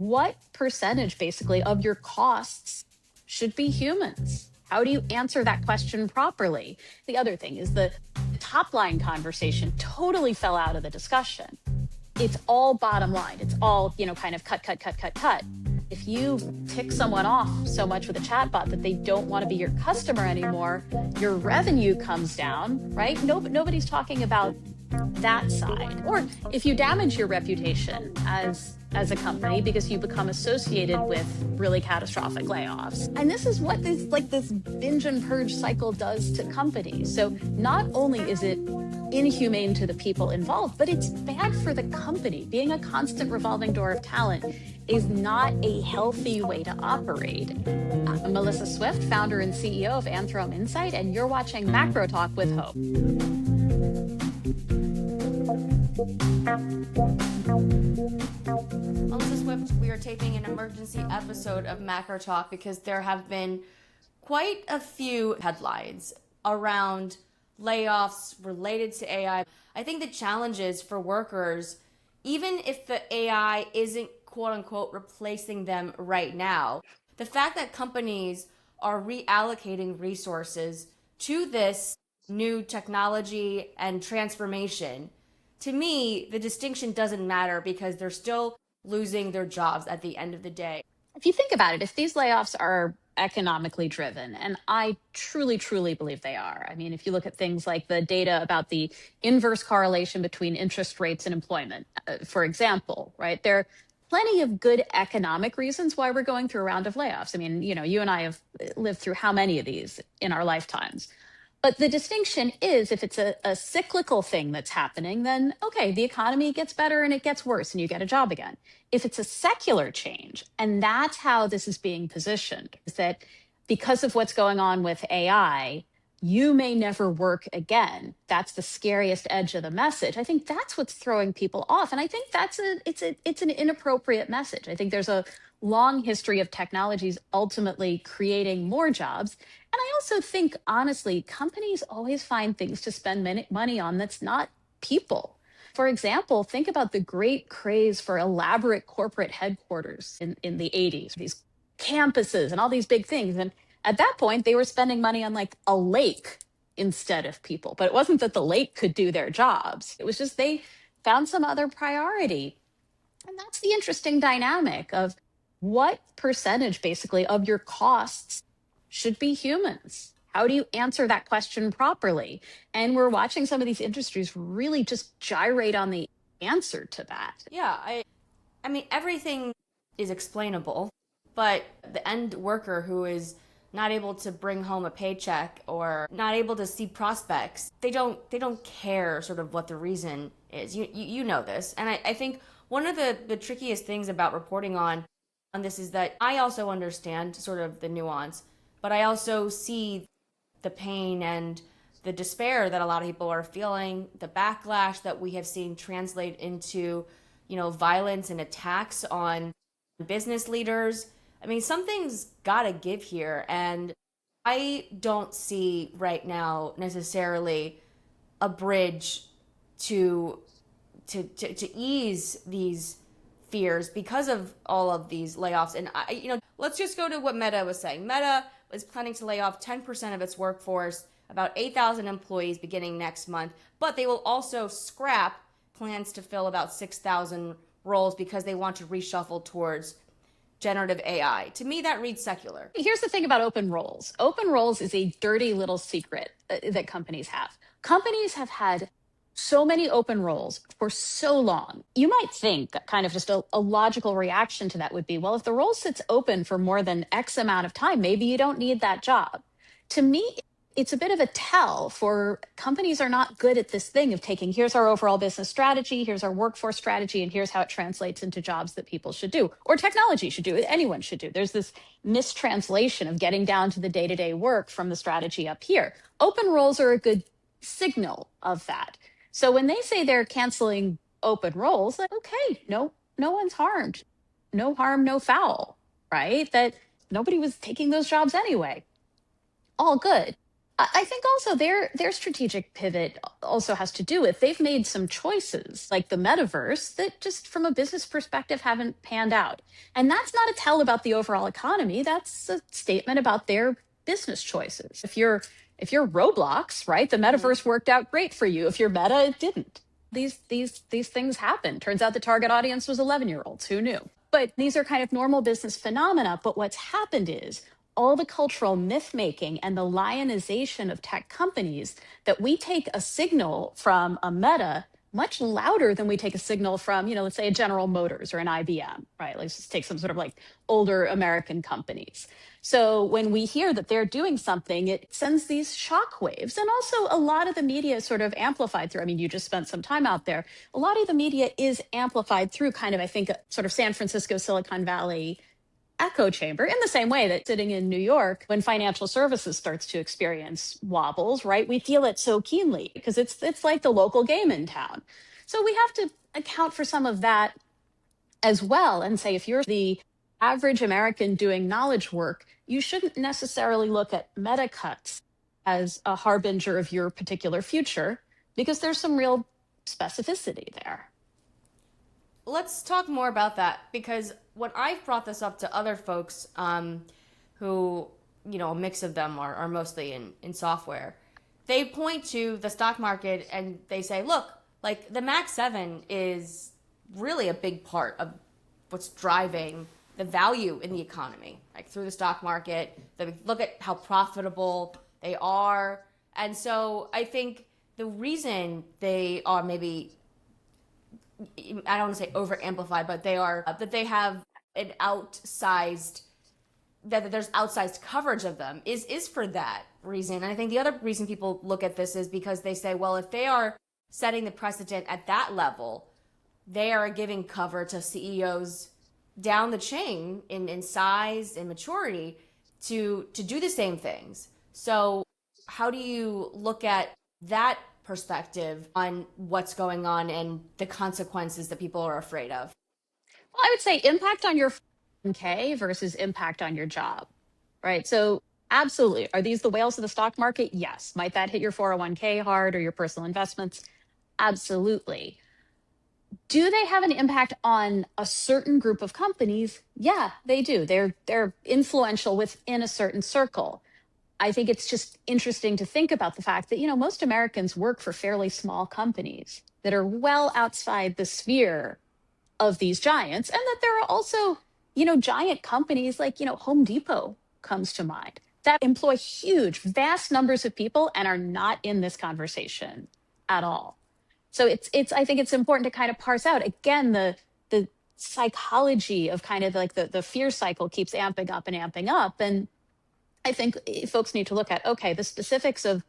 what percentage basically of your costs should be humans? How do you answer that question properly? The other thing is the top line conversation totally fell out of the discussion. It's all bottom line. It's all, kind of cut, cut, cut, cut, cut. If you tick someone off so much with a chatbot that they don't want to be your customer anymore, your revenue comes down, right? Nobody's talking about that side. Or if you damage your reputation as a company because you become associated with really catastrophic layoffs. And this is what this binge and purge cycle does to companies. So not only is it inhumane to the people involved, but it's bad for the company. Being a constant revolving door of talent is not a healthy way to operate. I'm Melissa Swift, founder and CEO of Anthrome Insight, and you're watching Macro Talk with Hope. Melissa Swift, we are taping an emergency episode of Macro Talk because there have been quite a few headlines around layoffs related to AI. I think the challenges for workers, even if the AI isn't quote unquote replacing them right now, the fact that companies are reallocating resources to this new technology and transformation, to me, the distinction doesn't matter because they're still losing their jobs at the end of the day. If you think about it, if these layoffs are economically driven, and I truly, truly believe they are. I mean, if you look at things like the data about the inverse correlation between interest rates and employment, for example, right? There are plenty of good economic reasons why we're going through a round of layoffs. I mean, you and I have lived through how many of these in our lifetimes? But the distinction is if it's a cyclical thing that's happening, then okay, the economy gets better and it gets worse and you get a job again. If it's a secular change, and that's how this is being positioned, is that because of what's going on with AI, you may never work again. That's the scariest edge of the message. I think that's what's throwing people off. And I think it's an inappropriate message. I think there's a long history of technologies ultimately creating more jobs. And I also think, honestly, companies always find things to spend money on that's not people. For example, think about the great craze for elaborate corporate headquarters in the 80s, these campuses and all these big things. And at that point, they were spending money on like a lake instead of people. But it wasn't that the lake could do their jobs. It was just they found some other priority. And that's the interesting dynamic of what percentage basically of your costs should be humans. How do you answer that question properly? And we're watching some of these industries really just gyrate on the answer to that. Yeah, I mean, everything is explainable, but the end worker who is not able to bring home a paycheck or not able to see prospects, they don't care sort of what the reason is. You know this. And I think one of the trickiest things about reporting on this is that I also understand sort of the nuance, but I also see the pain and the despair that a lot of people are feeling, the backlash that we have seen translate into, violence and attacks on business leaders. I mean, something's got to give here. And I don't see right now necessarily a bridge to ease these fears because of all of these layoffs. And let's just go to what Meta was saying. Meta is planning to lay off 10% of its workforce, about 8,000 employees beginning next month, but they will also scrap plans to fill about 6,000 roles because they want to reshuffle towards generative AI. To me, that reads secular. Here's the thing about open roles. Open roles is a dirty little secret that companies have. Companies have had so many open roles for so long. You might think kind of just a logical reaction to that would be, well, if the role sits open for more than X amount of time, maybe you don't need that job. To me, it's a bit of a tell for companies are not good at this thing of taking, here's our overall business strategy, here's our workforce strategy, and here's how it translates into jobs that people should do, or technology should do, anyone should do. There's this mistranslation of getting down to the day-to-day work from the strategy up here. Open roles are a good signal of that. So when they say they're canceling open roles, like, okay, no one's harmed. No harm, no foul, right? That nobody was taking those jobs anyway. All good. I think also their strategic pivot also has to do with they've made some choices like the metaverse that just from a business perspective haven't panned out. And that's not a tell about the overall economy. That's a statement about their business choices. If you're Roblox, right, the metaverse worked out great for you. If you're Meta, it didn't. These things happen. Turns out the target audience was 11-year-olds. Who knew? But these are kind of normal business phenomena. But what's happened is all the cultural myth making and the lionization of tech companies that we take a signal from a Meta much louder than we take a signal from, let's say a General Motors or an IBM, right? Let's just take some sort of like older American companies. So when we hear that they're doing something, it sends these shock waves. And also a lot of the media is sort of amplified through, I mean, you just spent some time out there. A lot of the media is amplified through kind of, I think, sort of San Francisco, Silicon Valley echo chamber in the same way that sitting in New York, when financial services starts to experience wobbles, right? We feel it so keenly because it's like the local game in town. So we have to account for some of that as well and say, if you're the average American doing knowledge work, you shouldn't necessarily look at meta cuts as a harbinger of your particular future because there's some real specificity there. Let's talk more about that because when I've brought this up to other folks who, a mix of them are mostly in software, they point to the stock market and they say, look, like the Max 7 is really a big part of what's driving the value in the economy, like through the stock market. They look at how profitable they are. And so I think the reason they are maybe, I don't want to say over amplified, but they are that they have an outsized that there's outsized coverage of them is for that reason. And I think the other reason people look at this is because they say, well, if they are setting the precedent at that level, they are giving cover to CEOs down the chain in size and maturity to do the same things. So how do you look at that perspective on what's going on and the consequences that people are afraid of? Well, I would say impact on your 401k versus impact on your job, right? So absolutely. Are these the whales of the stock market? Yes. Might that hit your 401k hard or your personal investments? Absolutely. Do they have an impact on a certain group of companies? Yeah, they do. They're influential within a certain circle. I think it's just interesting to think about the fact that, most Americans work for fairly small companies that are well outside the sphere of these giants, and that there are also, giant companies like, Home Depot comes to mind that employ huge, vast numbers of people and are not in this conversation at all. So I think it's important to kind of parse out again the psychology of kind of like the fear cycle keeps amping up and amping up. And I think folks need to look at, okay, the specifics of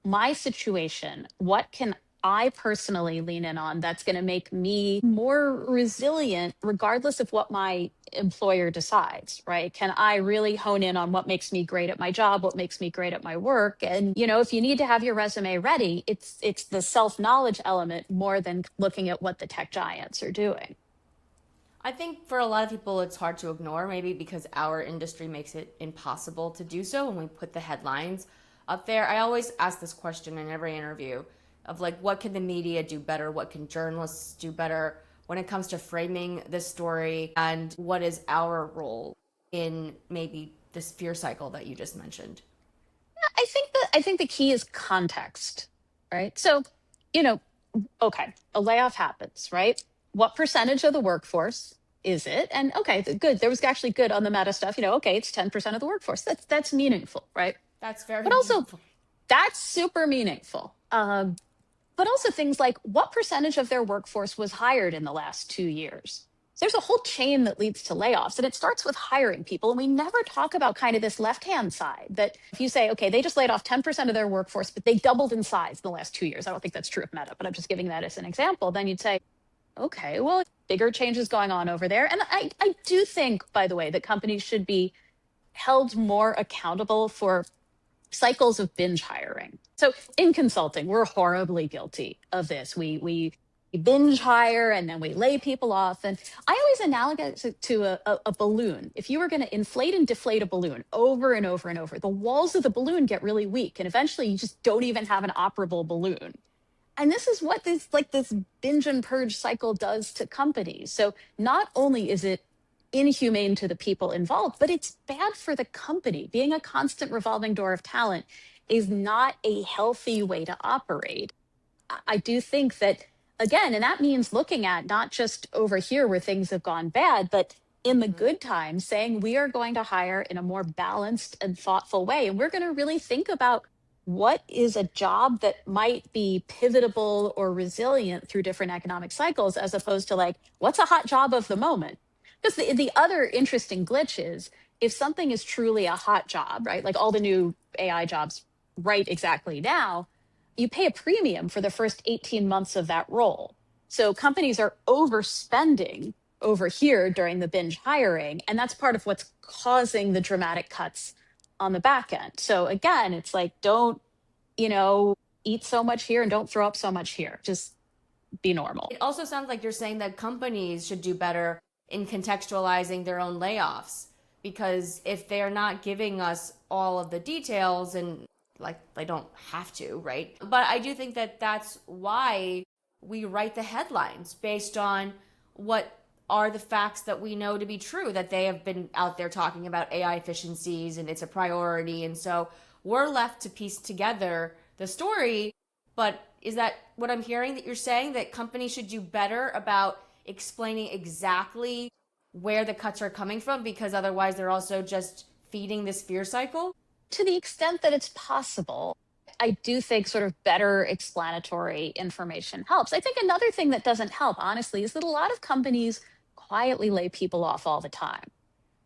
my situation. What can I personally lean in on that's going to make me more resilient, regardless of what my employer decides, right? Can I really hone in on what makes me great at my job, what makes me great at my work? And, if you need to have your resume ready, it's the self-knowledge element more than looking at what the tech giants are doing. I think for a lot of people, it's hard to ignore, maybe because our industry makes it impossible to do so when we put the headlines up there. I always ask this question in every interview of like, what can the media do better? What can journalists do better when it comes to framing this story? And what is our role in maybe this fear cycle that you just mentioned? I think the key is context, right? So, okay, a layoff happens, right? What percentage of the workforce is it? And okay, good. There was actually good on the meta stuff. Okay, it's 10% of the workforce. That's meaningful, right? That's very But also, meaningful. that's super meaningful. But also things like what percentage of their workforce was hired in the last 2 years? So there's a whole chain that leads to layoffs, and it starts with hiring people. And we never talk about kind of this left-hand side that if you say, okay, they just laid off 10% of their workforce, but they doubled in size in the last 2 years. I don't think that's true of Meta, but I'm just giving that as an example. Then you'd say, okay, well, bigger changes going on over there. And I do think, by the way, that companies should be held more accountable for cycles of binge hiring. So in consulting, we're horribly guilty of this. We binge hire and then we lay people off. And I always analogize it to a balloon. If you were going to inflate and deflate a balloon over and over and over, the walls of the balloon get really weak. And eventually you just don't even have an operable balloon. And this is what this binge and purge cycle does to companies. So not only is it inhumane to the people involved, but it's bad for the company. Being a constant revolving door of talent is not a healthy way to operate. I do think that, again, and that means looking at not just over here where things have gone bad, but in the good times, saying we are going to hire in a more balanced and thoughtful way. And we're going to really think about what is a job that might be pivotable or resilient through different economic cycles, as opposed to like, what's a hot job of the moment? Because the other interesting glitch is if something is truly a hot job, right? Like all the new AI jobs right exactly now, you pay a premium for the first 18 months of that role. So companies are overspending over here during the binge hiring, and that's part of what's causing the dramatic cuts on the back end. So again, it's like, don't, eat so much here and don't throw up so much here. Just be normal. It also sounds like you're saying that companies should do better in contextualizing their own layoffs, because if they're not giving us all of the details, and like they don't have to, right? But I do think that that's why we write the headlines based on what are the facts that we know to be true, that they have been out there talking about AI efficiencies and it's a priority. And so we're left to piece together the story. But is that what I'm hearing that you're saying, that companies should do better about explaining exactly where the cuts are coming from, because otherwise they're also just feeding this fear cycle? To the extent that it's possible, I do think sort of better explanatory information helps. I think another thing that doesn't help, honestly, is that a lot of companies quietly lay people off all the time.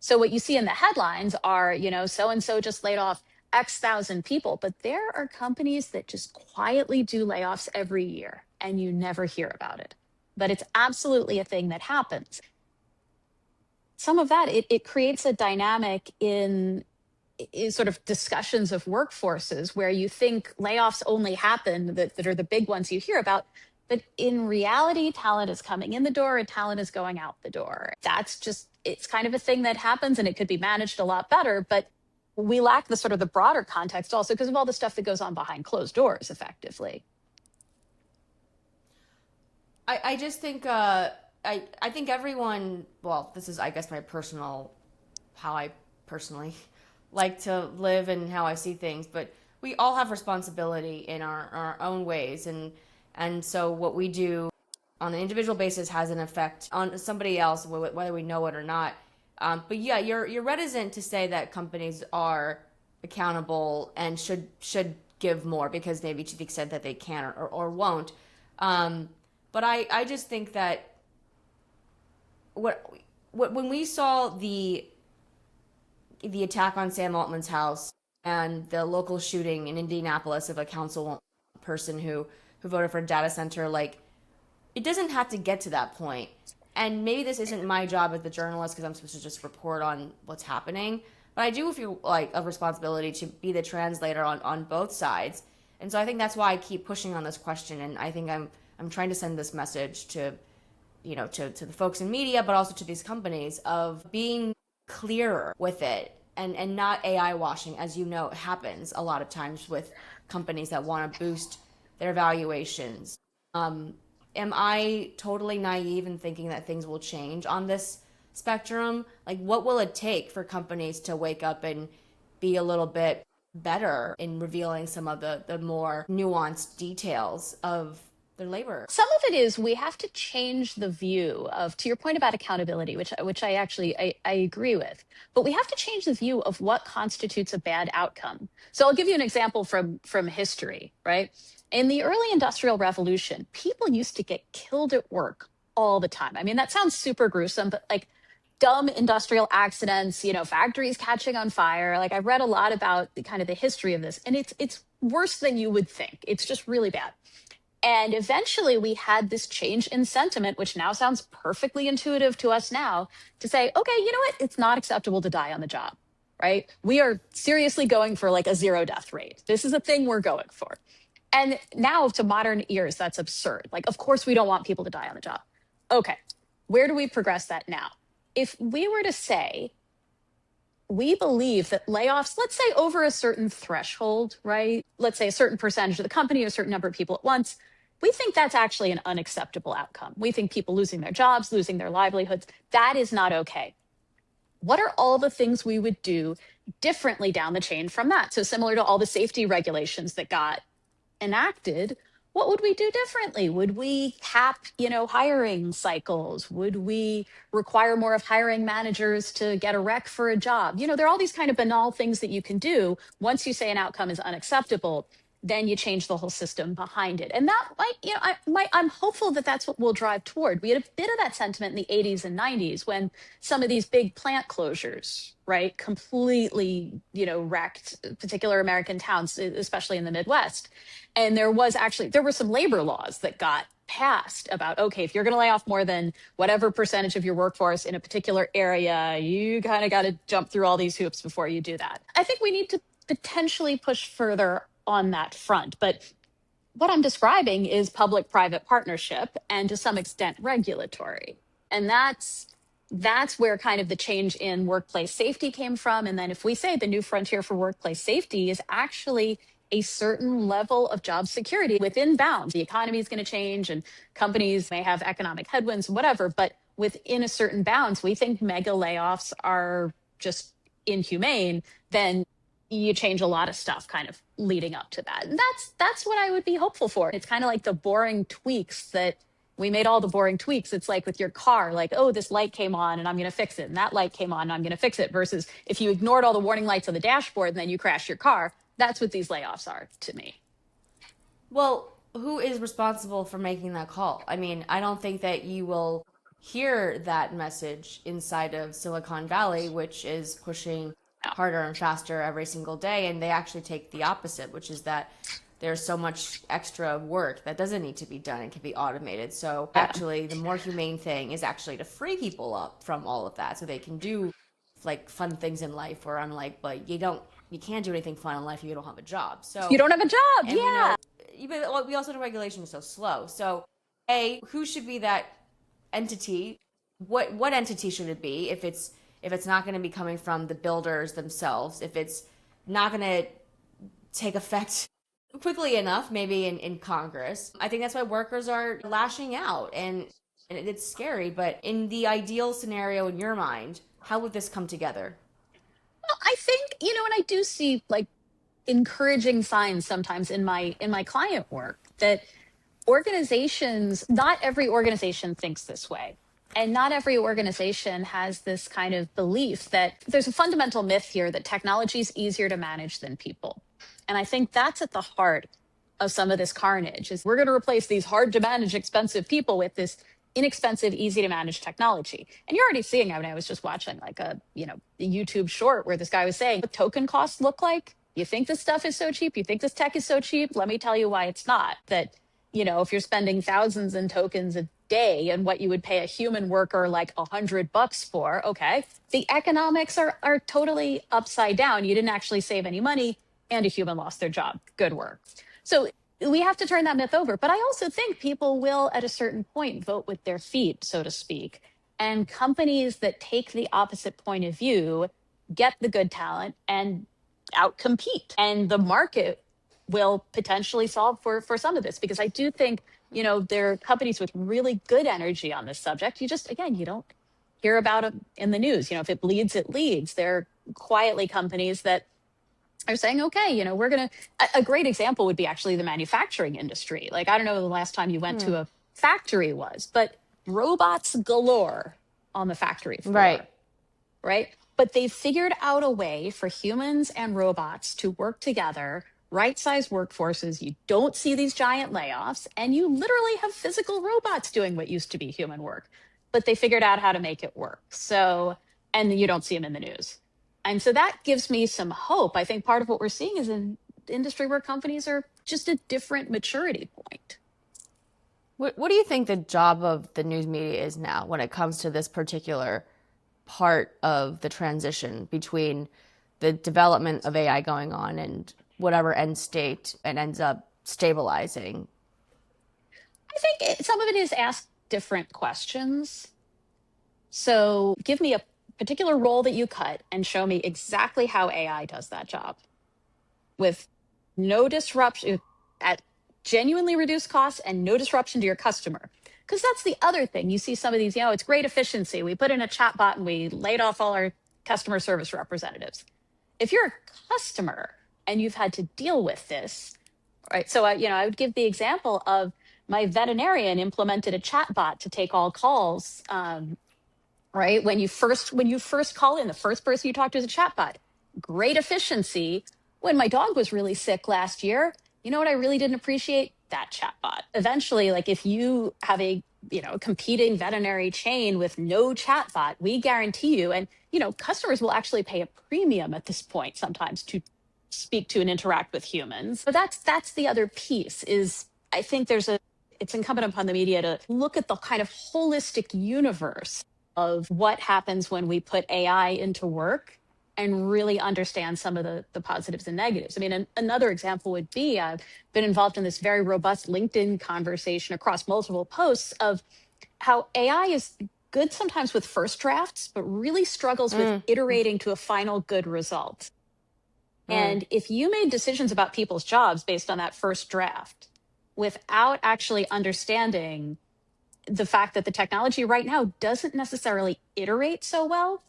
So what you see in the headlines are, so-and-so just laid off X thousand people, but there are companies that just quietly do layoffs every year and you never hear about it. But it's absolutely a thing that happens. Some of that, it creates a dynamic in sort of discussions of workforces where you think layoffs only happen, that are the big ones you hear about. But in reality, talent is coming in the door and talent is going out the door. It's kind of a thing that happens, and it could be managed a lot better. But we lack the sort of the broader context also because of all the stuff that goes on behind closed doors, effectively. I just think, I think everyone, well, this is, I guess, how I personally like to live and how I see things, but we all have responsibility in our own ways. And so what we do on an individual basis has an effect on somebody else, whether we know it or not. But yeah, you're reticent to say that companies are accountable and should give more, because maybe to the extent that they can or won't. But I just think that when we saw the attack on Sam Altman's house and the local shooting in Indianapolis of a council person who voted for a data center, like, it doesn't have to get to that point. And maybe this isn't my job as the journalist, because I'm supposed to just report on what's happening. But I do feel like a responsibility to be the translator on both sides. And so I think that's why I keep pushing on this question. And I think I'm trying to send this message to the folks in media, but also to these companies, of being clearer with it and not AI washing, as happens a lot of times with companies that want to boost their valuations. Am I totally naive in thinking that things will change on this spectrum? Like, what will it take for companies to wake up and be a little bit better in revealing some of the more nuanced details of their labor? Some of it is we have to change the view of, to your point about accountability, which I actually I agree with, but we have to change the view of what constitutes a bad outcome. So I'll give you an example from history, right? In the early Industrial Revolution, people used to get killed at work all the time. I mean, that sounds super gruesome, but like dumb industrial accidents, factories catching on fire. Like, I've read a lot about the history of this, and it's worse than you would think. It's just really bad. And eventually we had this change in sentiment, which now sounds perfectly intuitive to us now, to say, okay, you know what? It's not acceptable to die on the job, right? We are seriously going for like a zero death rate. This is a thing we're going for. And now to modern ears, that's absurd. Like, of course, we don't want people to die on the job. Okay, where do we progress that now? If we were to say, we believe that layoffs, let's say over a certain threshold, right? Let's say a certain percentage of the company, a certain number of people at once, we think that's actually an unacceptable outcome. We think people losing their jobs, losing their livelihoods, that is not okay. What are all the things we would do differently down the chain from that? So similar to all the safety regulations that got enacted, what would we do differently? Would we cap, hiring cycles? Would we require more of hiring managers to get a rec for a job? There are all these kind of banal things that you can do. Once you say an outcome is unacceptable, then you change the whole system behind it. And that I'm hopeful that that's what we'll drive toward. We had a bit of that sentiment in the 80s and 90s when some of these big plant closures, right, completely, wrecked particular American towns, especially in the Midwest. And there were some labor laws that got passed about, okay, if you're going to lay off more than whatever percentage of your workforce in a particular area, you kind of got to jump through all these hoops before you do that. I think we need to potentially push further on that front. But what I'm describing is public-private partnership and to some extent regulatory. And that's where kind of the change in workplace safety came from. And then if we say the new frontier for workplace safety is actually a certain level of job security within bounds. The economy is going to change and companies may have economic headwinds, whatever, but within a certain bounds, we think mega layoffs are just inhumane, then you change a lot of stuff kind of leading up to that. And that's what I would be hopeful for. It's kind of like the boring tweaks that we made all the boring tweaks. It's like with your car, like, oh, this light came on and I'm going to fix it. And that light came on and I'm going to fix it. Versus if you ignored all the warning lights on the dashboard and then you crash your car, that's what these layoffs are to me. Well, who is responsible for making that call? I mean, I don't think that you will hear that message inside of Silicon Valley, which is pushing harder and faster every single day. And they actually take the opposite, which is that there's so much extra work that doesn't need to be done and can be automated. So actually, the more humane thing is actually to free people up from all of that so they can do like fun things in life where I'm like, but you can't do anything fun in life if you don't have a job. So you don't have a job. and Yeah. we also know regulation is so slow. So who should be that entity? What entity should it be if it's not going to be coming from the builders themselves, if it's not going to take effect quickly enough, maybe in Congress? I think that's why workers are lashing out, and it's scary. But in the ideal scenario in your mind, how would this come together? Well, I think, and I do see like encouraging signs sometimes in my client work that not every organization thinks this way. And not every organization has this kind of belief that there's a fundamental myth here that technology is easier to manage than people. And I think that's at the heart of some of this carnage is we're going to replace these hard to manage, expensive people with this inexpensive, easy to manage technology. And you're already seeing, I was just watching like a YouTube short where this guy was saying what token costs look like. You think this stuff is so cheap? You think this tech is so cheap? Let me tell you why it's not. That, if you're spending thousands in tokens a day and what you would pay a human worker like $100 for, okay, the economics are totally upside down. You didn't actually save any money and a human lost their job. Good work. So we have to turn that myth over. But I also think people will, at a certain point, vote with their feet, so to speak. And companies that take the opposite point of view get the good talent and outcompete. And the market will potentially solve for some of this, because I do think, there are companies with really good energy on this subject. You don't hear about them in the news. If it bleeds, it leads. They're quietly companies that are saying, okay, we're going to, a great example would be actually the manufacturing industry. Like, I don't know the last time you went to a factory was, but robots galore on the factory floor. Right. But they've figured out a way for humans and robots to work together, right-sized workforces. You don't see these giant layoffs, and you literally have physical robots doing what used to be human work. But they figured out how to make it work. So, and you don't see them in the news. And so that gives me some hope. I think part of what we're seeing is an industry where companies are just a different maturity point. What do you think the job of the news media is now when it comes to this particular part of the transition between the development of AI going on and whatever end state it ends up stabilizing? I think some of it is ask different questions. So give me a particular role that you cut and show me exactly how AI does that job with no disruption, at genuinely reduced costs and no disruption to your customer. Because that's the other thing. You see some of these, it's great efficiency. We put in a chat bot and we laid off all our customer service representatives. If you're a customer and you've had to deal with this, right? So I would give the example of my veterinarian implemented a chat bot to take all calls. Right? When you first call in, the first person you talk to is a chatbot. Great efficiency. When my dog was really sick last year, you know what I really didn't appreciate? That chatbot. Eventually, like if you have a competing veterinary chain with no chatbot, we guarantee you, and customers will actually pay a premium at this point sometimes to speak to and interact with humans. But that's the other piece is I think it's incumbent upon the media to look at the kind of holistic universe of what happens when we put AI into work and really understand some of the positives and negatives. I mean, another example would be I've been involved in this very robust LinkedIn conversation across multiple posts of how AI is good sometimes with first drafts, but really struggles with iterating to a final good result. And if you made decisions about people's jobs based on that first draft without actually understanding the fact that the technology right now doesn't necessarily iterate so well,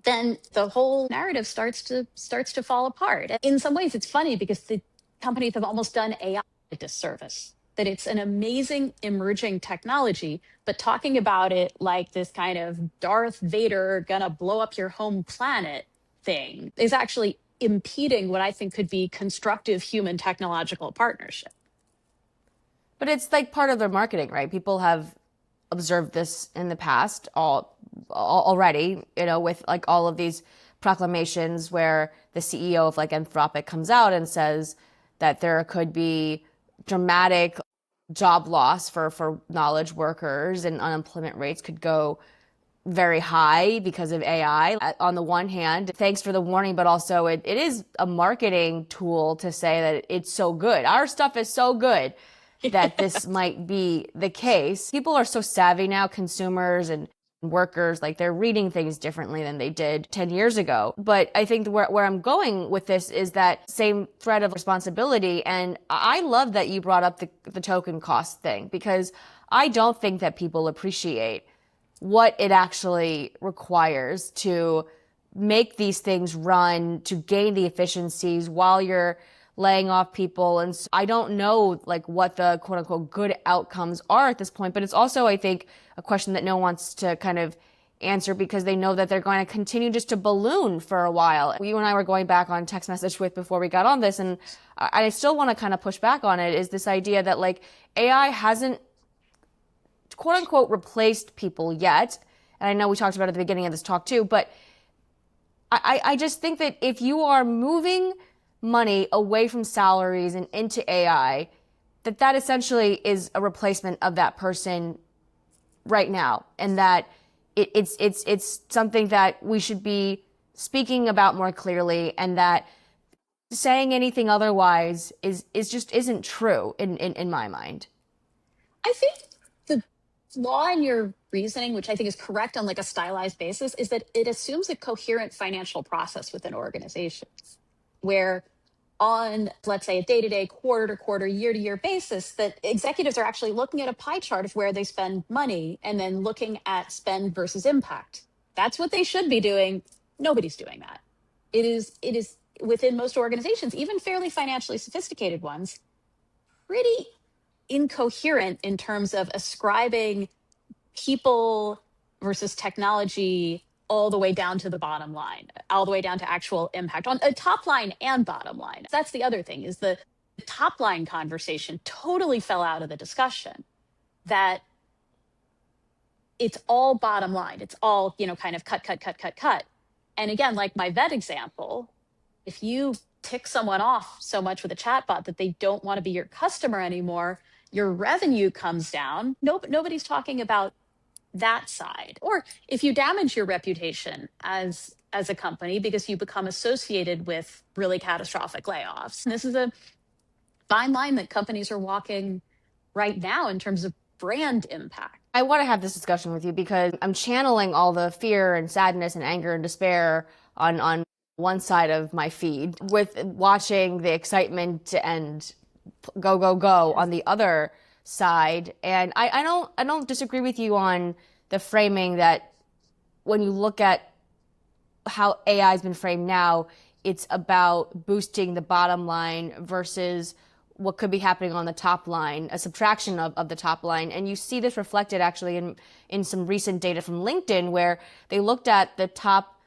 then the whole narrative starts to fall apart. In some ways, it's funny because the companies have almost done AI a disservice. That it's an amazing emerging technology, but talking about it like this kind of Darth Vader gonna blow up your home planet thing is actually impeding what I think could be constructive human technological partnership. But it's like part of their marketing, right? People have observed this in the past already, with like all of these proclamations where the CEO of like Anthropic comes out and says that there could be dramatic job loss for knowledge workers and unemployment rates could go very high because of AI. On the one hand, thanks for the warning, but also it is a marketing tool to say that it's so good. Our stuff is so good that this might be the case. People are so savvy now, consumers and workers, like they're reading things differently than they did 10 years ago. But I think where I'm going with this is that same thread of responsibility. And I love that you brought up the token cost thing, because I don't think that people appreciate what it actually requires to make these things run, to gain the efficiencies while you're laying off people. And I don't know like what the quote unquote good outcomes are at this point, but it's also, I think, a question that no one wants to kind of answer because they know that they're going to continue just to balloon for a while. You and I were going back on text message with before we got on this, and I still want to kind of push back on it, is this idea that like AI hasn't quote unquote replaced people yet. And I know we talked about it at the beginning of this talk too, but I just think that if you are moving money away from salaries and into AI, that essentially is a replacement of that person right now. And that it's something that we should be speaking about more clearly, and that saying anything otherwise is just isn't true in my mind. I think the flaw in your reasoning, which I think is correct on like a stylized basis, is that it assumes a coherent financial process within organizations where on, let's say, a day-to-day, quarter-to-quarter, year-to-year basis, that executives are actually looking at a pie chart of where they spend money and then looking at spend versus impact. That's what they should be doing. Nobody's doing that. It is within most organizations, even fairly financially sophisticated ones, pretty incoherent in terms of ascribing people versus technology all the way down to the bottom line, all the way down to actual impact on a top line and bottom line. That's the other thing, is the top line conversation totally fell out of the discussion, that it's all bottom line. It's all, kind of cut. And again, like my vet example, if you tick someone off so much with a chatbot that they don't want to be your customer anymore, your revenue comes down. Nobody's talking about that side. Or if you damage your reputation as a company because you become associated with really catastrophic layoffs. And this is fine line that companies are walking right now in terms of brand impact. I want to have this discussion with you because I'm channeling all the fear and sadness and anger and despair on one side of my feed with watching the excitement and go on the other side. And I don't disagree with you on the framing that when you look at how AI has been framed now, it's about boosting the bottom line versus what could be happening on the top line, a subtraction of the top line. And you see this reflected actually in some recent data from LinkedIn where they looked at the top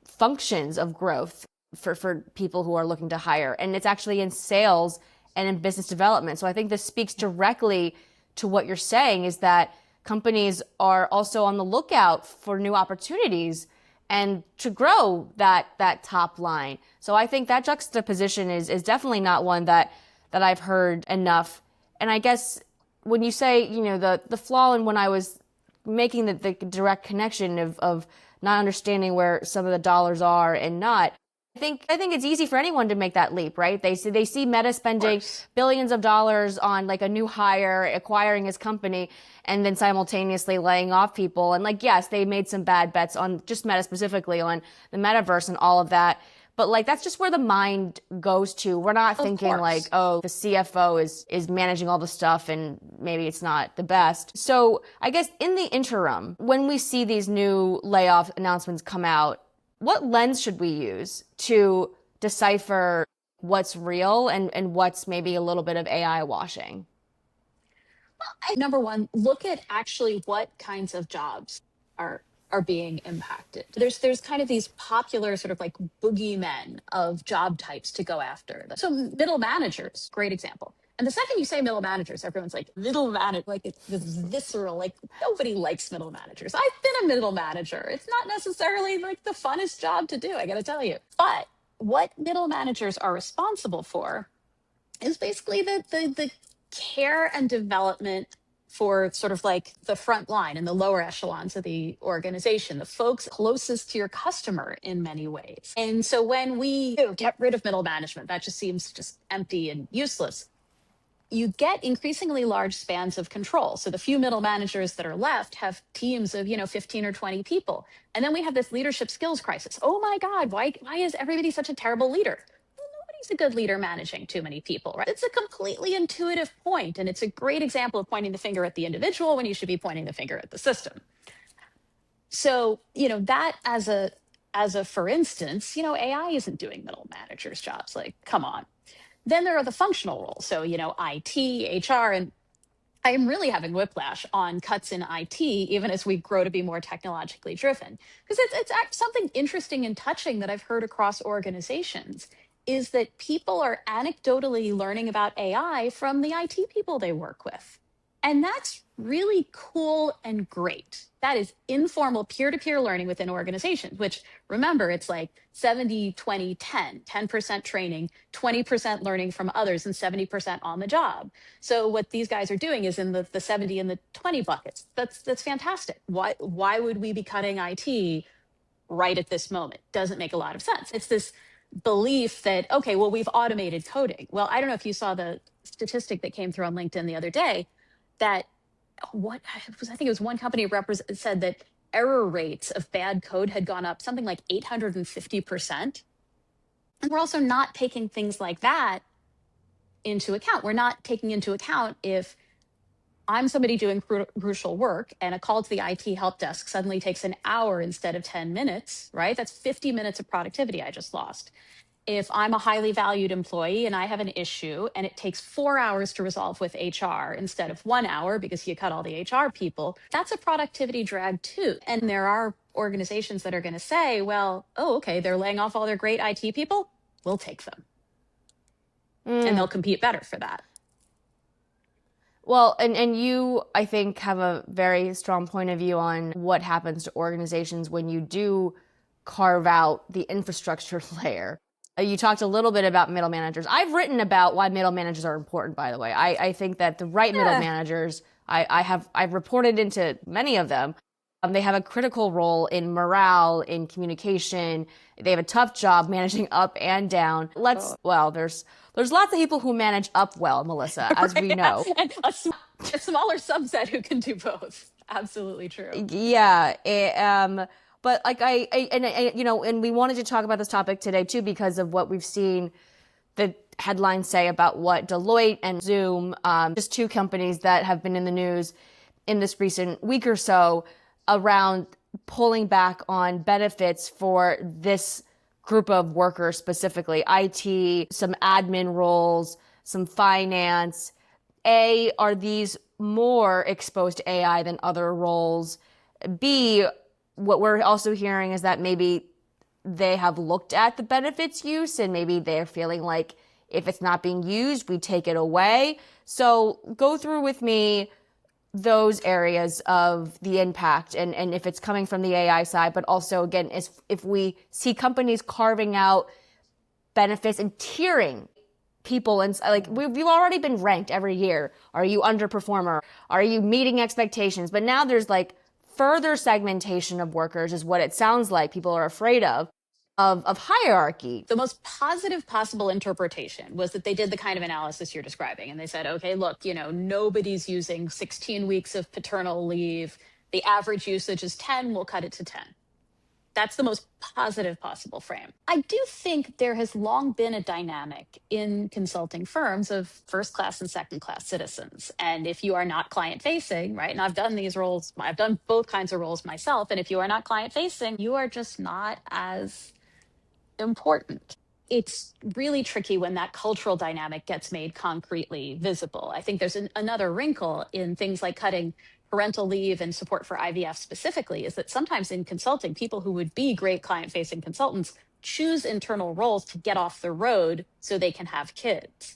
functions of growth for people who are looking to hire. And it's actually in sales and in business development. So I think this speaks directly to what you're saying is that companies are also on the lookout for new opportunities and to grow that top line. So I think that juxtaposition is definitely not one that I've heard enough. And I guess when you say, the flaw in when I was making the direct connection of not understanding where some of the dollars are and not, I think it's easy for anyone to make that leap, right? They see Meta spending billions of dollars on like a new hire, acquiring his company, and then simultaneously laying off people. And yes, they made some bad bets on just Meta specifically on the metaverse and all of that. But that's just where the mind goes to. We're not thinking the CFO is managing all the stuff and maybe it's not the best. So I guess in the interim, when we see these new layoff announcements come out, what lens should we use to decipher what's real and what's maybe a little bit of AI washing? Well, number one, look at actually what kinds of jobs are being impacted. There's kind of these popular sort of like boogeymen of job types to go after. So middle managers, great example. And the second you say middle managers, everyone's like, middle manager, like it's this visceral, like nobody likes middle managers. I've been a middle manager. It's not necessarily like the funnest job to do, I gotta tell you. But what middle managers are responsible for is basically the care and development for sort of like the front line and the lower echelons of the organization, the folks closest to your customer in many ways. And so when we get rid of middle management, that just seems just empty and useless. You get increasingly large spans of control. So the few middle managers that are left have teams of, 15 or 20 people. And then we have this leadership skills crisis. Oh my God, why is everybody such a terrible leader? Nobody's a good leader managing too many people, right? It's a completely intuitive point, and it's a great example of pointing the finger at the individual when you should be pointing the finger at the system. So, that as a for instance, AI isn't doing middle managers' jobs. Like, come on. Then there are the functional roles. So, IT, HR, and I am really having whiplash on cuts in IT, even as we grow to be more technologically driven. Because it's something interesting and touching that I've heard across organizations is that people are anecdotally learning about AI from the IT people they work with. And that's really cool and great. That is informal peer-to-peer learning within organizations, which remember, it's like 70, 20, 10, 10% training, 20% learning from others, and 70% on the job. So what these guys are doing is in the 70 and the 20 buckets. That's fantastic. Why would we be cutting IT right at this moment? Doesn't make a lot of sense. It's this belief that, okay, well, we've automated coding. Well, I don't know if you saw the statistic that came through on LinkedIn the other day that I think it was one company said that error rates of bad code had gone up something like 850%. And we're also not taking things like that into account. We're not taking into account if I'm somebody doing crucial work and a call to the IT help desk suddenly takes an hour instead of 10 minutes, right? That's 50 minutes of productivity I just lost. If I'm a highly valued employee and I have an issue and it takes 4 hours to resolve with HR instead of 1 hour because you cut all the HR people, that's a productivity drag too. And there are organizations that are going to say, well, okay, they're laying off all their great IT people. We'll take them. And they'll compete better for that. Well, and you, I think, have a very strong point of view on what happens to organizations when you do carve out the infrastructure layer. You talked a little bit about middle managers. I've written about why middle managers are important, by the way. I think that the right middle managers, I've reported into many of them, They have a critical role in morale, in communication. They have a tough job managing up and down. There's lots of people who manage up well, Melissa, as we know. And a smaller subset who can do both. Absolutely true. Yeah. But like and we wanted to talk about this topic today too because of what we've seen the headlines say about what Deloitte and Zoom, just two companies that have been in the news in this recent week or so around pulling back on benefits for this group of workers, specifically IT, some admin roles, some finance. Are these more exposed to AI than other roles? B, what we're also hearing is that maybe they have looked at the benefits use and maybe they're feeling like if it's not being used, we take it away. So go through with me those areas of the impact and if it's coming from the AI side, but also again, if we see companies carving out benefits and tiering people and like we've already been ranked every year. Are you underperformer? Are you meeting expectations? But now there's like further segmentation of workers is what it sounds like people are afraid of hierarchy. The most positive possible interpretation was that they did the kind of analysis you're describing. And they said, okay, look, nobody's using 16 weeks of paternal leave. The average usage is 10. We'll cut it to 10. That's the most positive possible frame. I do think there has long been a dynamic in consulting firms of first class and second class citizens. And if you are not client facing, right, and I've done these roles, I've done both kinds of roles myself. And if you are not client facing, you are just not as important. It's really tricky when that cultural dynamic gets made concretely visible. I think there's another wrinkle in things like cutting parental leave and support for IVF specifically, is that sometimes in consulting, people who would be great client-facing consultants choose internal roles to get off the road so they can have kids.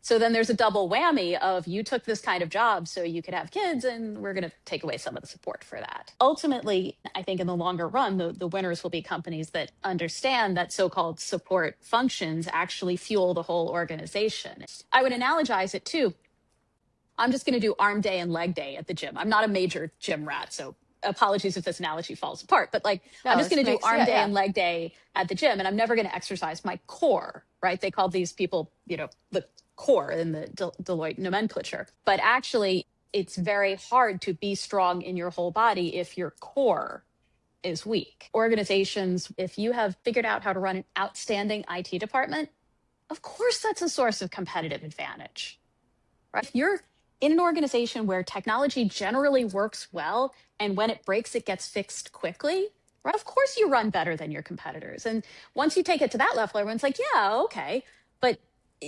So then there's a double whammy of you took this kind of job so you could have kids, and we're going to take away some of the support for that. Ultimately, I think in the longer run, the winners will be companies that understand that so-called support functions actually fuel the whole organization. I would analogize it too. I'm just going to do arm day and leg day at the gym. I'm not a major gym rat, so apologies if this analogy falls apart, but I'm just going to do arm day and leg day at the gym, and I'm never going to exercise my core, right? They call these people, the core in the Deloitte nomenclature. But actually, it's very hard to be strong in your whole body if your core is weak. Organizations, if you have figured out how to run an outstanding IT department, of course that's a source of competitive advantage, right? If you're in an organization where technology generally works well, and when it breaks, it gets fixed quickly, right? Of course you run better than your competitors. And once you take it to that level, everyone's like, yeah, okay. But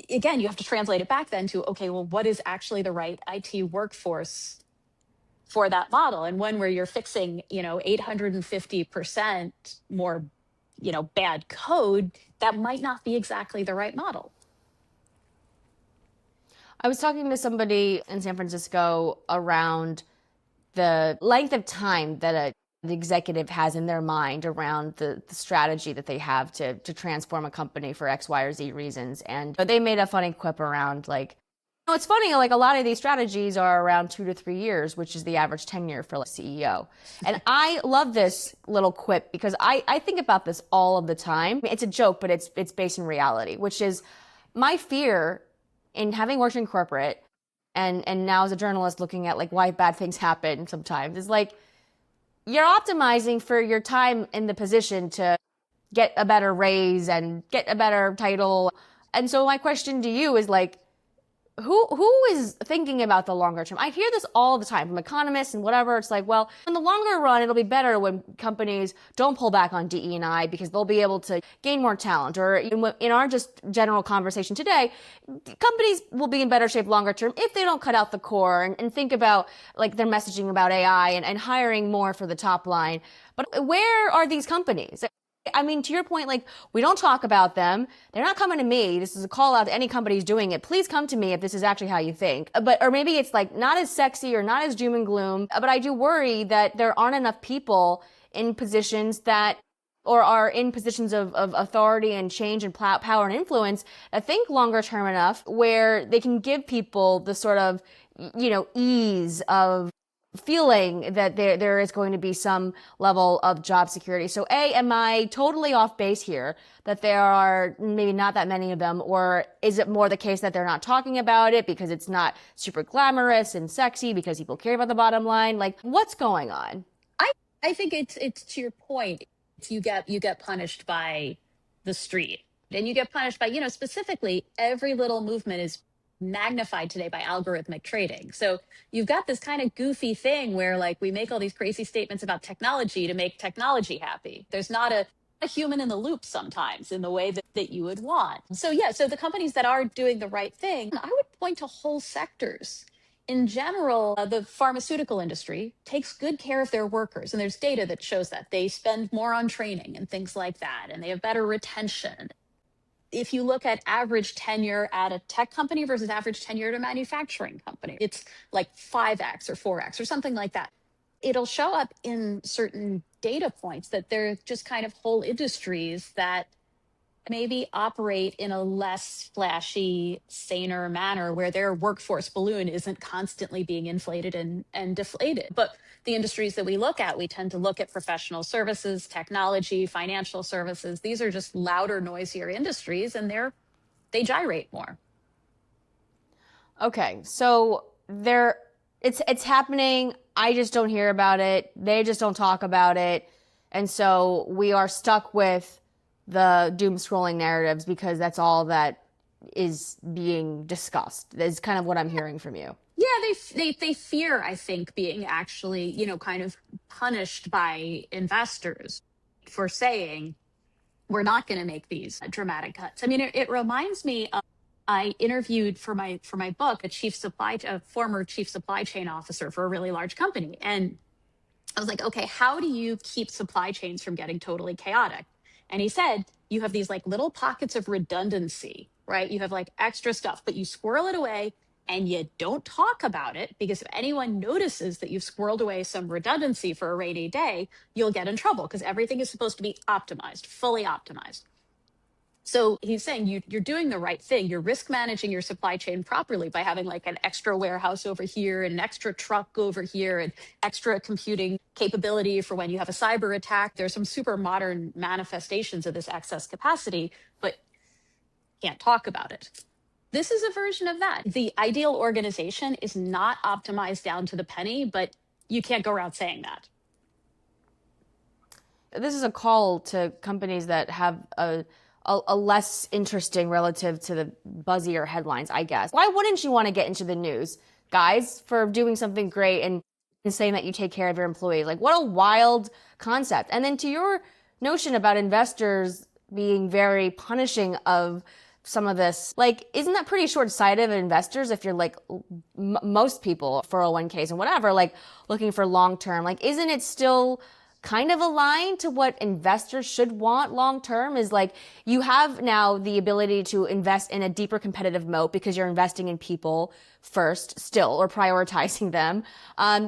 again, you have to translate it back then to, okay, well, what is actually the right IT workforce for that model? And one where you're fixing, 850% more, bad code, that might not be exactly the right model. I was talking to somebody in San Francisco around the length of time that the executive has in their mind around the strategy that they have to transform a company for X, Y, or Z reasons. And they made a funny quip around it's funny, like a lot of these strategies are around 2 to 3 years, which is the average tenure for a CEO. And I love this little quip because I think about this all of the time. It's a joke, but it's based in reality, which is my fear in having worked in corporate and now as a journalist looking at why bad things happen sometimes is you're optimizing for your time in the position to get a better raise and get a better title. And so my question to you is who is thinking about the longer term? I hear this all the time from economists and whatever. It's well, in the longer run, it'll be better when companies don't pull back on DE&I because they'll be able to gain more talent. Or in our just general conversation today, companies will be in better shape longer term if they don't cut out the core and think about their messaging about AI and hiring more for the top line. But where are these companies? I mean, to your point, we don't talk about them. They're not coming to me. This is a call out to any company who's doing it. Please come to me if this is actually how you think. Or maybe it's not as sexy or not as doom and gloom. But I do worry that there aren't enough people in positions or are in positions of authority and change and power and influence that think longer term enough where they can give people the sort of, ease of feeling that there is going to be some level of job security. So A, am I totally off base here that there are maybe not that many of them, or is it more the case that they're not talking about it because it's not super glamorous and sexy because people care about the bottom line? Like, what's going on? I I think it's to your point. You get punished by the street, and you get punished by, specifically every little movement is magnified today by algorithmic trading. So you've got this kind of goofy thing where like we make all these crazy statements about technology to make technology happy. There's not a human in the loop sometimes in the way that you would want. So yeah, so the companies that are doing the right thing, I would point to whole sectors. In general, the pharmaceutical industry takes good care of their workers, and there's data that shows that they spend more on training and things like that, and they have better retention. If you look at average tenure at a tech company versus average tenure at a manufacturing company, it's like 5x or 4x or something like that. It'll show up in certain data points that they're just kind of whole industries that maybe operate in a less flashy, saner manner where their workforce balloon isn't constantly being inflated and deflated. But the industries that we look at, we tend to look at professional services, technology, financial services. These are just louder, noisier industries, and they gyrate more. Okay, so it's happening. I just don't hear about it. They just don't talk about it. And so we are stuck with the doom scrolling narratives because that's all that is being discussed. That's kind of what I'm hearing from you. Yeah, they fear, I think, being actually, kind of punished by investors for saying we're not going to make these dramatic cuts. I mean, it reminds me of, I interviewed for my book a former chief supply chain officer for a really large company, and I was like, okay, how do you keep supply chains from getting totally chaotic? And he said, you have these like little pockets of redundancy, right? You have like extra stuff, but you squirrel it away and you don't talk about it, because if anyone notices that you've squirreled away some redundancy for a rainy day, you'll get in trouble because everything is supposed to be optimized, fully optimized. So he's saying you're doing the right thing. You're risk managing your supply chain properly by having like an extra warehouse over here and an extra truck over here and extra computing capability for when you have a cyber attack. There's some super modern manifestations of this excess capacity, but can't talk about it. This is a version of that. The ideal organization is not optimized down to the penny, but you can't go around saying that. This is a call to companies that have a less interesting relative to the buzzier headlines, I guess. Why wouldn't you want to get into the news, guys, for doing something great and saying that you take care of your employees? Like, what a wild concept. And then to your notion about investors being very punishing of some of this, like, isn't that pretty short-sighted of investors if you're like most people, 401ks and whatever, like looking for long-term? Like, isn't it still kind of aligned to what investors should want long term? Is like you have now the ability to invest in a deeper competitive moat because you're investing in people first still, or prioritizing them.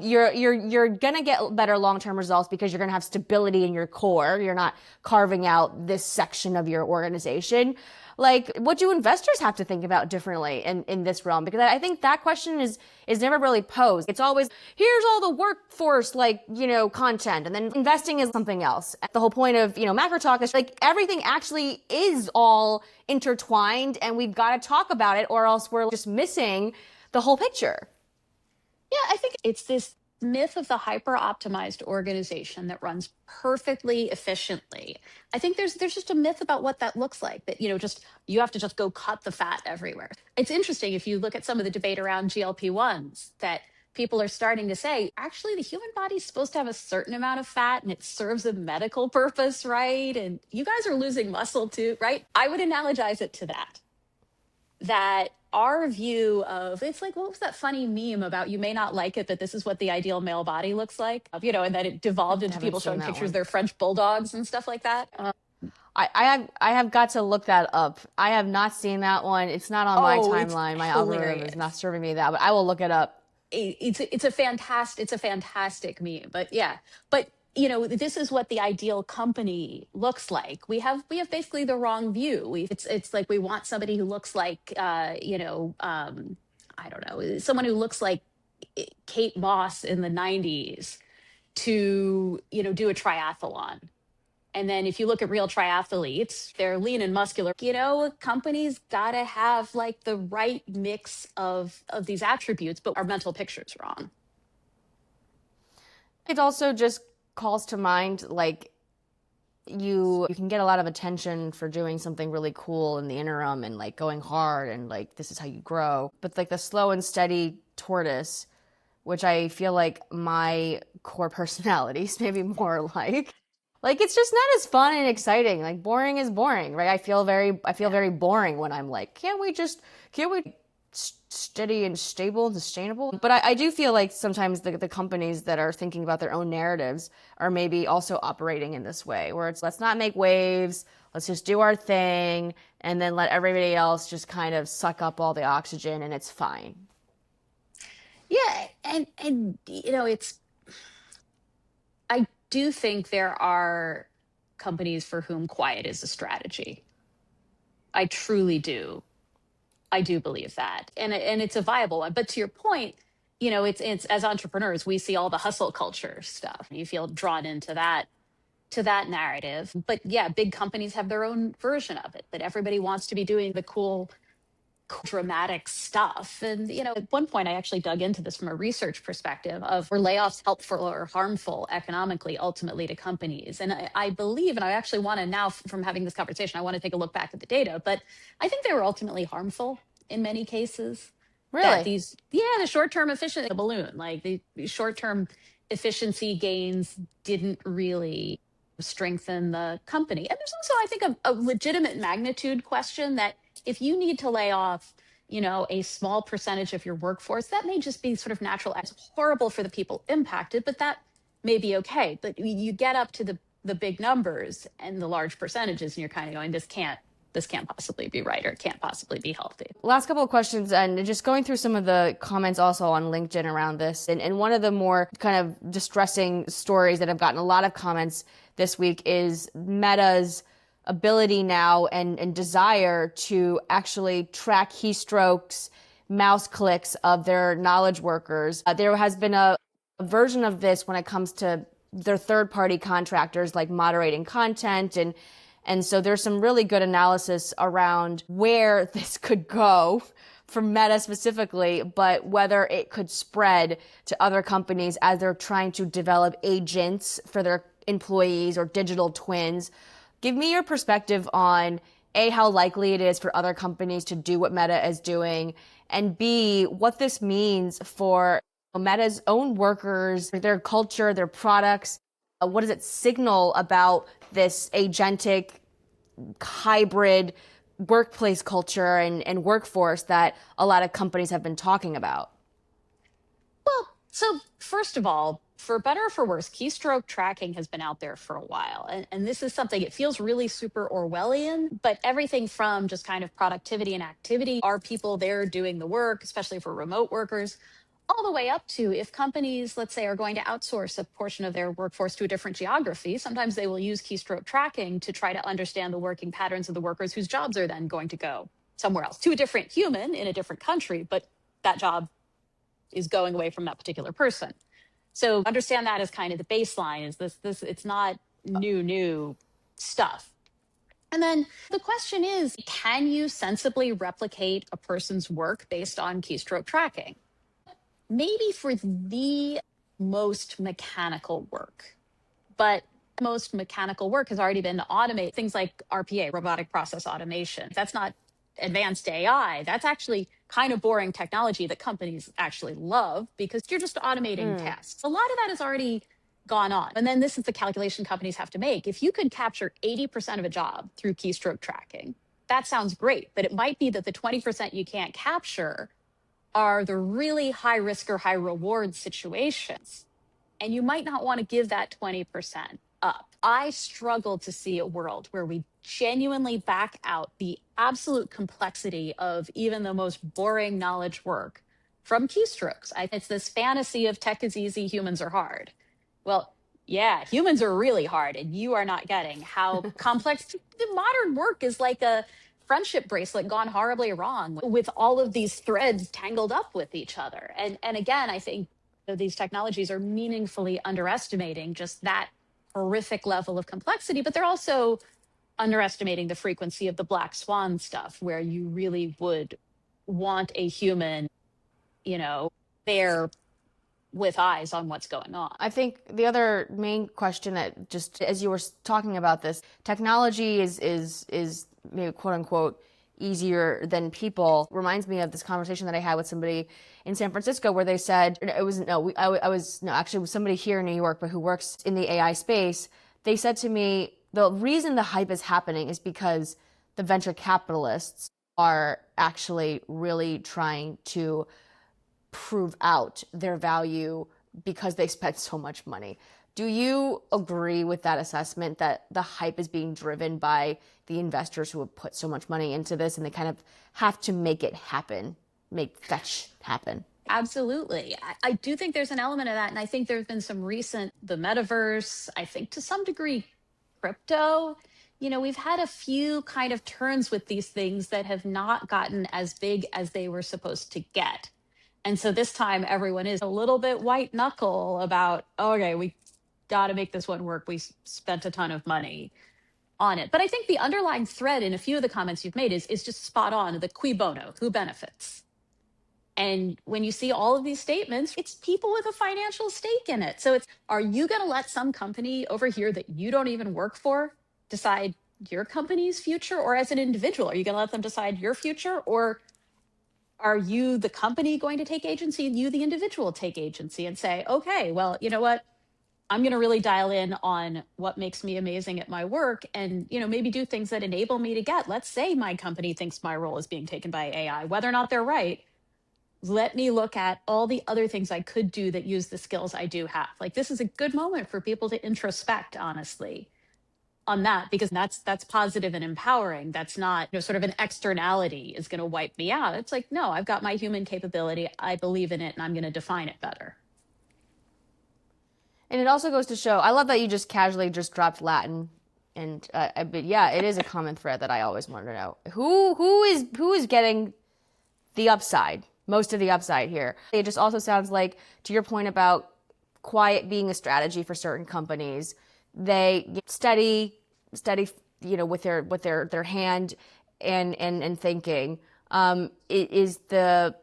You're gonna get better long term results because you're gonna have stability in your core. You're not carving out this section of your organization. Like, what do investors have to think about differently in this realm? Because I think that question is never really posed. It's always, here's all the workforce, like, content, and then investing is something else. The whole point of, macro talk is like everything actually is all intertwined, and we've got to talk about it, or else we're just missing the whole picture. Yeah, I think it's this myth of the hyper optimized organization that runs perfectly efficiently. I think there's just a myth about what that looks like, that just you have to just go cut the fat everywhere. It's interesting if you look at some of the debate around GLP-1s, that people are starting to say, actually the human body's supposed to have a certain amount of fat and it serves a medical purpose, right? And you guys are losing muscle too, right? I would analogize it to that our view of, it's like, what was that funny meme about, you may not like it, but this is what the ideal male body looks like, and then it devolved into people showing pictures of their French bulldogs and stuff like that. I have got to look that up. I have not seen that one. It's not on my timeline. My algorithm is not serving me that, but I will look it up. It's a fantastic meme, but yeah, but this is what the ideal company looks like. We have basically the wrong view. It's like we want somebody who looks like, I don't know, someone who looks like Kate Moss in the 90s to, do a triathlon. And then if you look at real triathletes, they're lean and muscular. Companies gotta have like the right mix of these attributes, but our mental picture's wrong. It also just calls to mind like you can get a lot of attention for doing something really cool in the interim and like going hard and like this is how you grow. But like the slow and steady tortoise, which I feel like my core personality is maybe more like it's just not as fun and exciting. Like boring is boring, right? I feel very boring when I'm like, can't we steady and stable and sustainable? But I do feel like sometimes the companies that are thinking about their own narratives are maybe also operating in this way, where it's let's not make waves, let's just do our thing, and then let everybody else just kind of suck up all the oxygen and it's fine. Yeah, and I do think there are companies for whom quiet is a strategy. I truly do. I do believe that. And it's a viable one. But to your point, it's as entrepreneurs, we see all the hustle culture stuff. You feel drawn into that narrative. But yeah, big companies have their own version of it, that everybody wants to be doing the cool dramatic stuff. And, at one point I actually dug into this from a research perspective of were layoffs helpful or harmful economically, ultimately to companies. And I believe, and I actually want to now from having this conversation, I want to take a look back at the data, but I think they were ultimately harmful in many cases. That Really? the short-term efficiency, the balloon, like the short-term efficiency gains didn't really strengthen the company. And there's also, I think, a legitimate magnitude question that if you need to lay off, a small percentage of your workforce, that may just be sort of natural. It's horrible for the people impacted, but that may be okay. But you get up to the big numbers and the large percentages, and you're kind of going, this can't possibly be right, or it can't possibly be healthy. Last couple of questions, and just going through some of the comments also on LinkedIn around this. And one of the more kind of distressing stories that have gotten a lot of comments this week is Meta's ability now and desire to actually track keystrokes, mouse clicks of their knowledge workers. There has been a version of this when it comes to their third-party contractors, like moderating content. And so there's some really good analysis around where this could go for Meta specifically, but whether it could spread to other companies as they're trying to develop agents for their employees or digital twins. Give me your perspective on A, how likely it is for other companies to do what Meta is doing, and B, what this means for Meta's own workers, their culture, their products. What does it signal about this agentic hybrid workplace culture and workforce that a lot of companies have been talking about? Well, so first of all, for better or for worse, keystroke tracking has been out there for a while. And this is something, it feels really super Orwellian, but everything from just kind of productivity and activity, are people there doing the work, especially for remote workers, all the way up to if companies, let's say, are going to outsource a portion of their workforce to a different geography, sometimes they will use keystroke tracking to try to understand the working patterns of the workers whose jobs are then going to go somewhere else to a different human in a different country, but that job is going away from that particular person. So understand that as kind of the baseline is this it's not new stuff. And then the question is, can you sensibly replicate a person's work based on keystroke tracking? Maybe for the most mechanical work, but most mechanical work has already been automated. Things like RPA, robotic process automation. That's not advanced AI. That's actually kind of boring technology that companies actually love because you're just automating tasks. A lot of that has already gone on. And then this is the calculation companies have to make. If you could capture 80% of a job through keystroke tracking, that sounds great, but it might be that the 20% you can't capture are the really high risk or high reward situations. And you might not want to give that 20% up. I struggle to see a world where we genuinely back out the absolute complexity of even the most boring knowledge work from keystrokes. It's this fantasy of tech is easy, humans are hard. Well, yeah, humans are really hard, and you are not getting how complex the modern work is like a friendship bracelet gone horribly wrong with all of these threads tangled up with each other. And again, I think these technologies are meaningfully underestimating just that horrific level of complexity, but they're also underestimating the frequency of the black swan stuff where you really would want a human, there with eyes on what's going on. I think the other main question that, just as you were talking about this, technology is maybe quote unquote easier than people, reminds me of this conversation that I had with somebody in San Francisco where they said, actually it was somebody here in New York, but who works in the AI space. They said to me, the reason the hype is happening is because the venture capitalists are actually really trying to prove out their value because they spent so much money. Do you agree with that assessment that the hype is being driven by the investors who have put so much money into this and they kind of have to make it happen, make fetch happen? Absolutely. I do think there's an element of that. And I think there's been some the metaverse, I think to some degree, crypto. We've had a few kind of turns with these things that have not gotten as big as they were supposed to get. And so this time everyone is a little bit white knuckle about, okay, we got to make this one work. We spent a ton of money on it. But I think the underlying thread in a few of the comments you've made is just spot on. The cui bono, who benefits? And when you see all of these statements, it's people with a financial stake in it. So are you going to let some company over here that you don't even work for decide your company's future? Or as an individual, are you going to let them decide your future? Or are you, the company, going to take agency and you, the individual, take agency and say, okay, well, you know what? I'm going to really dial in on what makes me amazing at my work and, maybe do things that enable me to let's say my company thinks my role is being taken by AI, whether or not they're right. Let me look at all the other things I could do that use the skills I do have. Like, this is a good moment for people to introspect, honestly, on that, because that's positive and empowering. That's not, sort of an externality is going to wipe me out. It's like, no, I've got my human capability. I believe in it and I'm going to define it better. And it also goes to show, I love that you just casually just dropped Latin. And but yeah, it is a common thread that I always wanted to know. Who is getting the upside, most of the upside here? It just also sounds like, to your point about quiet being a strategy for certain companies, they study, with their hand and thinking. It is the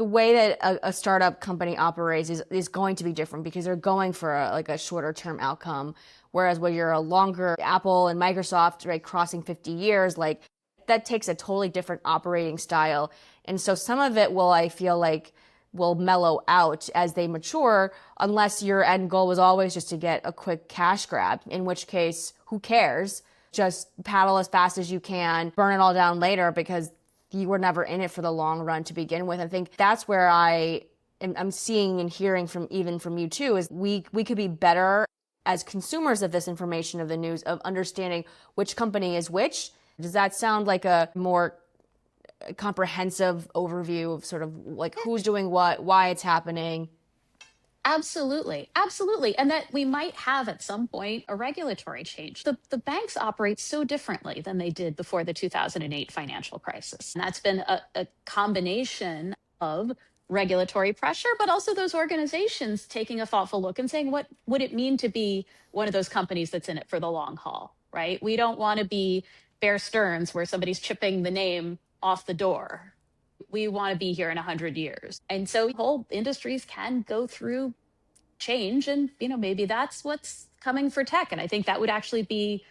way that a startup company operates is going to be different because they're going for a shorter term outcome. Whereas when you're a longer, Apple and Microsoft, right, crossing 50 years, like that takes a totally different operating style. And so some of it I feel like will mellow out as they mature, unless your end goal was always just to get a quick cash grab, in which case, who cares? Just paddle as fast as you can, burn it all down later because you were never in it for the long run to begin with. I think that's where I'm seeing and hearing from you too, is we could be better as consumers of this information, of the news, of understanding which company is which. Does that sound like a more comprehensive overview of sort of like who's doing what, why it's happening? Absolutely. Absolutely. And that we might have at some point a regulatory change. The banks operate so differently than they did before the 2008 financial crisis. And that's been a combination of regulatory pressure, but also those organizations taking a thoughtful look and saying, what would it mean to be one of those companies that's in it for the long haul, right? We don't want to be Bear Stearns where somebody's chipping the name off the door. We want to be here in 100 years. And so whole industries can go through change and, maybe that's what's coming for tech. And I think that would actually be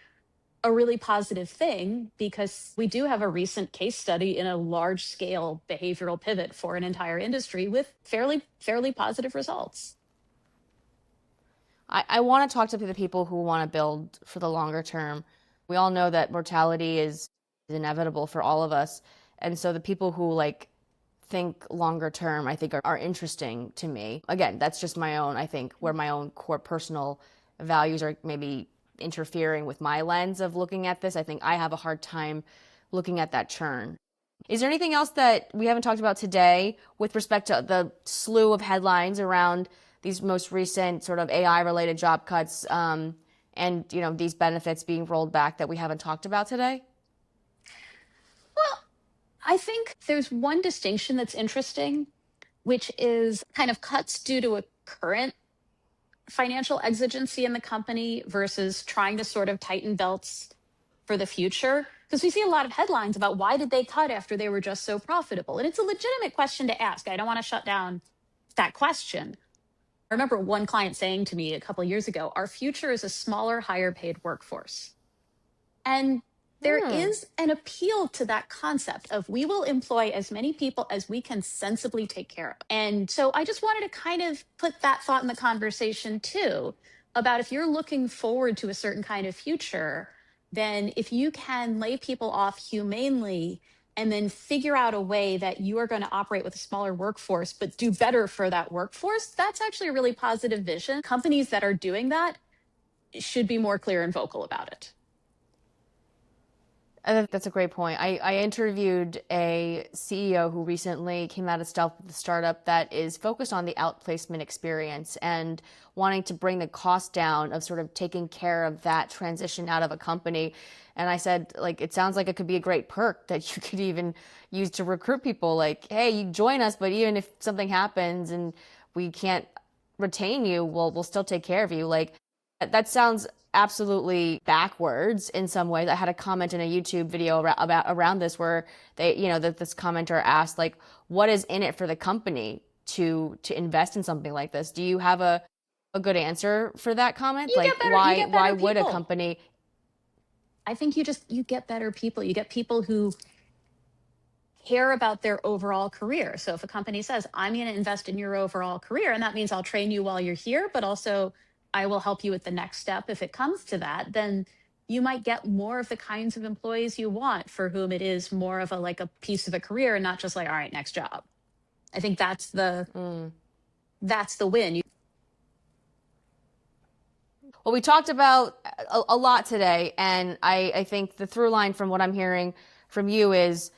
a really positive thing because we do have a recent case study in a large scale behavioral pivot for an entire industry with fairly positive results. I want to talk to the people who want to build for the longer term. We all know that mortality is inevitable for all of us. And so the people who think longer term, I think are interesting to me. Again, that's just my own, I think, where my own core personal values are maybe interfering with my lens of looking at this. I think I have a hard time looking at that churn. Is there anything else that we haven't talked about today with respect to the slew of headlines around these most recent sort of AI-related job cuts and these benefits being rolled back that we haven't talked about today? I think there's one distinction that's interesting, which is kind of cuts due to a current financial exigency in the company versus trying to sort of tighten belts for the future. Because we see a lot of headlines about why did they cut after they were just so profitable? And it's a legitimate question to ask. I don't want to shut down that question. I remember one client saying to me a couple of years ago, our future is a smaller, higher paid workforce. And there is an appeal to that concept of we will employ as many people as we can sensibly take care of. And so I just wanted to kind of put that thought in the conversation too, about if you're looking forward to a certain kind of future, then if you can lay people off humanely and then figure out a way that you are going to operate with a smaller workforce, but do better for that workforce, that's actually a really positive vision. Companies that are doing that should be more clear and vocal about it. That's a great point. I interviewed a CEO who recently came out of stealth with a startup that is focused on the outplacement experience and wanting to bring the cost down of sort of taking care of that transition out of a company. And I said, like, it sounds like it could be a great perk that you could even use to recruit people. Like, hey, you join us, but even if something happens and we can't retain you, we'll still take care of you. Like, that sounds absolutely backwards in some ways. I had a comment in a YouTube video around this where they, that this commenter asked, like, what is in it for the company to invest in something like this? Do you have a good answer for that comment? Why would a company? I think you get better people. You get people who care about their overall career. So if a company says, I'm going to invest in your overall career, and that means I'll train you while you're here, but also I will help you with the next step if it comes to that, then you might get more of the kinds of employees you want for whom it is more of a piece of a career and not just like, all right, next job. I think that's the win. Well, we talked about a lot today, and I think the through line from what I'm hearing from you is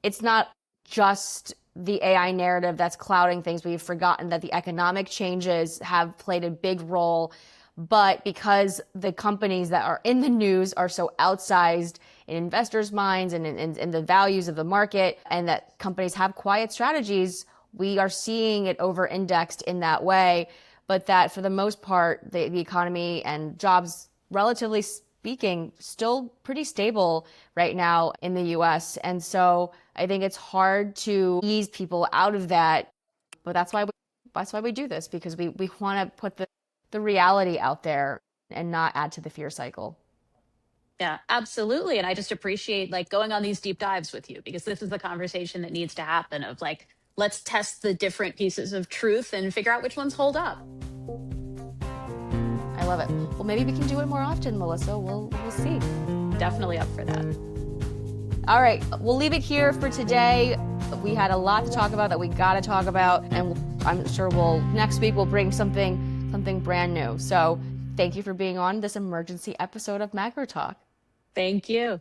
it's not just the AI narrative that's clouding things. We've forgotten that the economic changes have played a big role, but because the companies that are in the news are so outsized in investors' minds and in the values of the market, and that companies have quiet strategies, we are seeing it over-indexed in that way. But that for the most part, the economy and jobs, relatively speaking, still pretty stable right now in the US. And so I think it's hard to ease people out of that. But that's why we do this, because we want to put the reality out there and not add to the fear cycle. Yeah, absolutely. And I just appreciate going on these deep dives with you, because this is the conversation that needs to happen of let's test the different pieces of truth and figure out which ones hold up. I love it. Well, maybe we can do it more often, Melissa. We'll see. Definitely up for that. All right, we'll leave it here for today. We had a lot to talk about that we got to talk about, and I'm sure next week we'll bring something brand new. So thank you for being on this emergency episode of Macro Talk. Thank you.